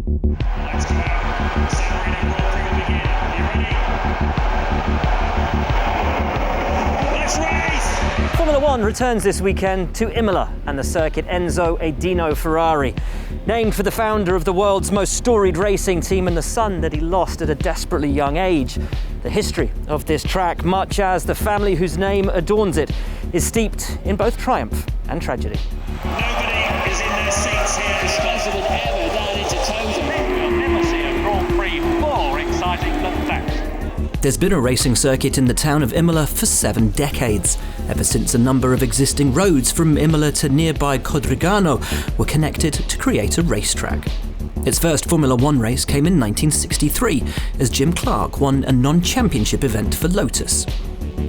Let's go. San Marino Grand Prix will begin. Are you ready? Let's race! Formula One returns this weekend to Imola and the circuit Enzo e Dino Ferrari. Named for the founder of the world's most storied racing team and the son that he lost at a desperately young age. The history of this track, much as the family whose name adorns it, is steeped in both triumph and tragedy. Nobody is in their seats here. Disposable ever down into toes. You'll never see a Grand Prix more exciting than that. There's been a racing circuit in the town of Imola for 7 decades, ever since a number of existing roads from Imola to nearby Codregano were connected to create a racetrack. Its first Formula One race came in 1963, as Jim Clark won a non-championship event for Lotus.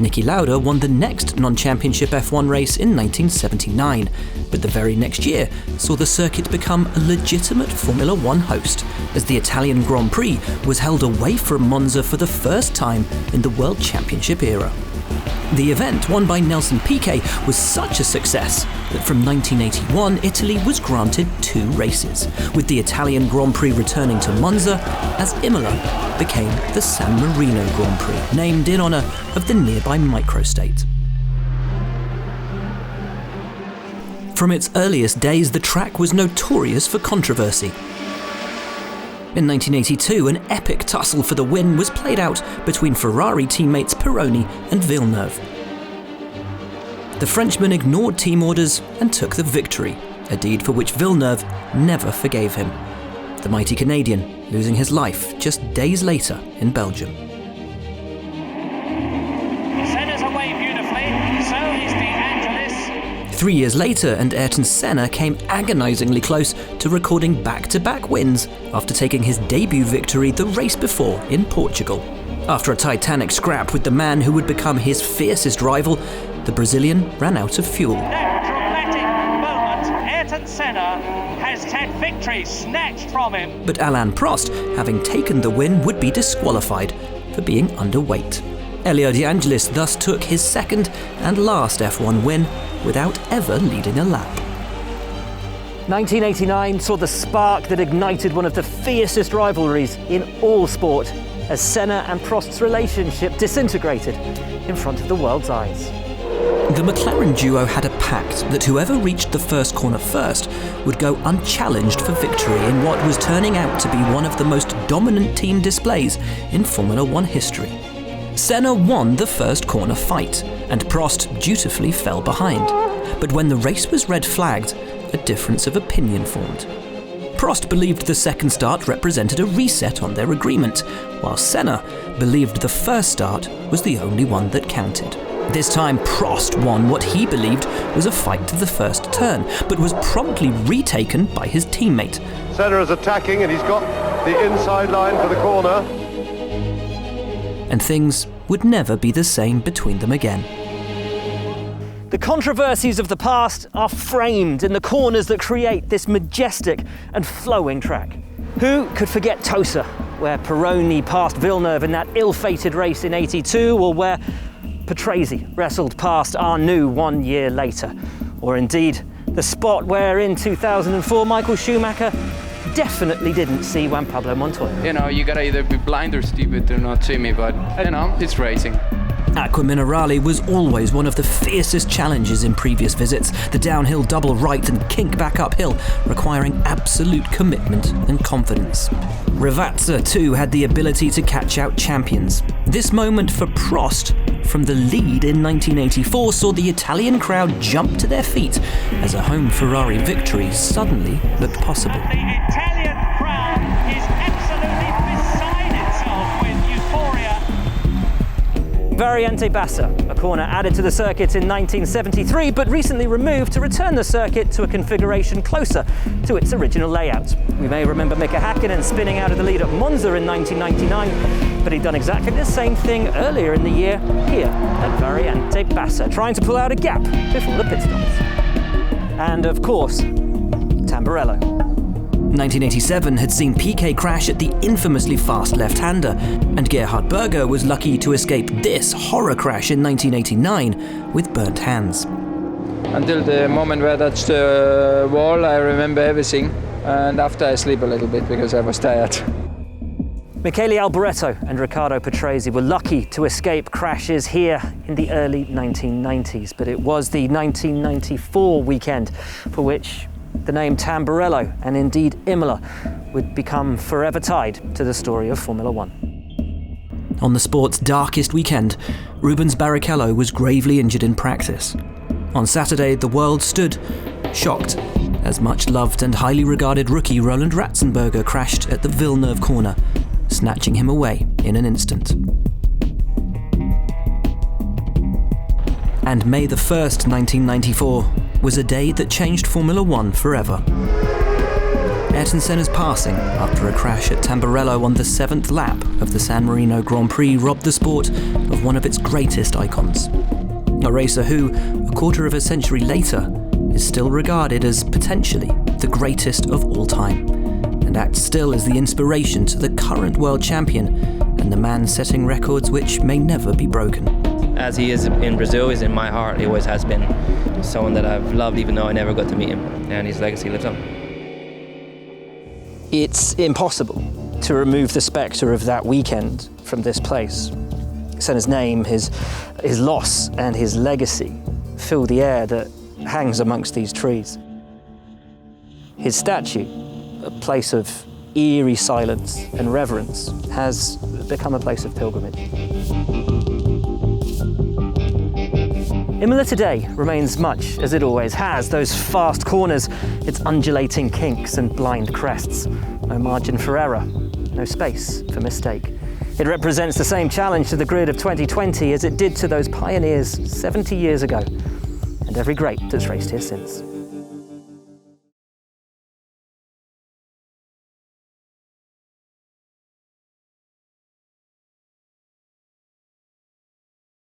Niki Lauda won the next non-championship F1 race in 1979, but the very next year saw the circuit become a legitimate Formula One host, as the Italian Grand Prix was held away from Monza for the first time in the World Championship era. The event, won by Nelson Piquet, was such a success that from 1981 Italy was granted 2 races, with the Italian Grand Prix returning to Monza as Imola became the San Marino Grand Prix, named in honour of the nearby microstate. From its earliest days, the track was notorious for controversy. In 1982, an epic tussle for the win was played out between Ferrari teammates Pironi and Villeneuve. The Frenchman ignored team orders and took the victory, a deed for which Villeneuve never forgave him. The mighty Canadian losing his life just days later in Belgium. Senna's away beautifully, so is De Angelis. 3 years later, and Ayrton Senna came agonisingly close to recording back-to-back wins after taking his debut victory the race before in Portugal. After a titanic scrap with the man who would become his fiercest rival, the Brazilian ran out of fuel. That dramatic moment, Ayrton Senna has had victory snatched from him. But Alain Prost, having taken the win, would be disqualified for being underweight. Elio De Angelis thus took his second and last F1 win without ever leading a lap. 1989 saw the spark that ignited one of the fiercest rivalries in all sport, as Senna and Prost's relationship disintegrated in front of the world's eyes. The McLaren duo had a pact that whoever reached the first corner first would go unchallenged for victory in what was turning out to be one of the most dominant team displays in Formula One history. Senna won the first corner fight, and Prost dutifully fell behind. But when the race was red flagged, a difference of opinion formed. Prost believed the second start represented a reset on their agreement, while Senna believed the first start was the only one that counted. This time, Prost won what he believed was a fight to the first turn, but was promptly retaken by his teammate. Senna is attacking and he's got the inside line for the corner. And things would never be the same between them again. The controversies of the past are framed in the corners that create this majestic and flowing track. Who could forget Tosa, where Pironi passed Villeneuve in that ill-fated race in '82, or where Patrese wrestled past Arnoux 1 year later? Or indeed, the spot where in 2004 Michael Schumacher definitely didn't see Juan Pablo Montoya. You know, you gotta either be blind or stupid to not see me, but you know, it's racing. Aqua Minerale was always one of the fiercest challenges in previous visits, the downhill double right and kink back uphill, requiring absolute commitment and confidence. Ravazza too had the ability to catch out champions. This moment for Prost from the lead in 1984 saw the Italian crowd jump to their feet as a home Ferrari victory suddenly looked possible. The Italian crowd is absolutely beside itself with euphoria. Variante Bassa, a corner added to the circuit in 1973, but recently removed to return the circuit to a configuration closer to its original layout. We may remember Mika Häkkinen spinning out of the lead at Monza in 1999, but he'd done exactly the same thing earlier in the year here at Variante Bassa, trying to pull out a gap before the pit stops. And of course, Tamburello. 1987 had seen Piquet crash at the infamously fast left-hander, and Gerhard Berger was lucky to escape this horror crash in 1989 with burnt hands. Until the moment where I touched the wall, I remember everything. and after I sleep a little bit because I was tired. Michele Alboreto and Riccardo Patrese were lucky to escape crashes here in the early 1990s, but it was the 1994 weekend for which the name Tamburello and indeed Imola would become forever tied to the story of Formula One. On the sport's darkest weekend, Rubens Barrichello was gravely injured in practice. On Saturday, the world stood shocked as much-loved and highly regarded rookie Roland Ratzenberger crashed at the Villeneuve corner, snatching him away in an instant. And May the 1st, 1994, was a day that changed Formula One forever. Ayrton Senna's passing after a crash at Tamburello on the 7th lap of the San Marino Grand Prix robbed the sport of one of its greatest icons. A racer who, a quarter of a century later, is still regarded as potentially the greatest of all time, and acts still as the inspiration to the current world champion and the man setting records which may never be broken. As he is in Brazil, he's in my heart. He always has been someone that I've loved even though I never got to meet him, and his legacy lives on. It's impossible to remove the spectre of that weekend from this place. Senna's name, his loss and his legacy fill the air that hangs amongst these trees. His statue, a place of eerie silence and reverence, has become a place of pilgrimage. Imola today remains much as it always has, those fast corners, its undulating kinks and blind crests. No margin for error, no space for mistake. It represents the same challenge to the grid of 2020 as it did to those pioneers 70 years ago, and every great that's raced here since.